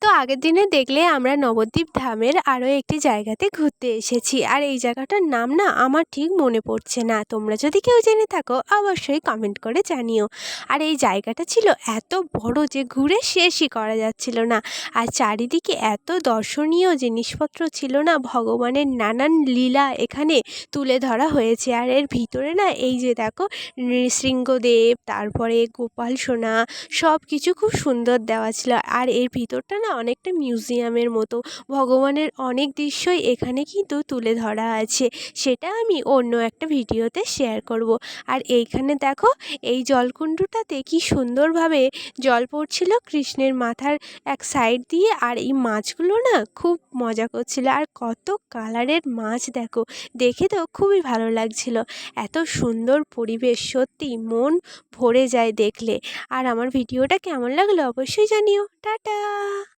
তো আগের দিনে দেখলে আমরা নবদ্বীপ ধামের আরও একটি জায়গাতে ঘুরতে এসেছি, আর এই জায়গাটার নাম না আমার ঠিক মনে পড়ছে না। তোমরা যদি কেউ জেনে থাকো অবশ্যই কমেন্ট করে জানিও। আর এই জায়গাটা ছিল এত বড় যে ঘুরে শেষই করা যাচ্ছিল না। আর চারিদিকে এত দর্শনীয় জিনিসপত্র ছিল না, ভগবানের নানান লীলা এখানে তুলে ধরা হয়েছে। আর এর ভিতরে না এই যে দেখো, নৃসিংহদেব, তারপরে গোপাল সোনা, সব কিছু খুব সুন্দর দেওয়া ছিল। আর এর ভিতরটা না অনেকটা মিউজিয়ামের মতো, ভগবানের অনেক দৃশ্যই এখানে কিন্তু তুলে ধরা আছে। সেটা আমি অন্য একটা ভিডিওতে শেয়ার করব। আর এইখানে দেখো, এই জলকুণ্ডটাতে কি সুন্দরভাবে জল পড়ছিল কৃষ্ণের মাথার এক সাইড দিয়ে, আর এই মাছগুলো না খুব মজা করছিল। আর কত কালারের মাছ দেখো, দেখে তো খুবই ভালো লাগছিল। এত সুন্দর পরিবেশ, সত্যি মন ভরে যায় দেখলে। আর আমার ভিডিওটা কেমন লাগলো অবশ্যই জানিও। টাটা।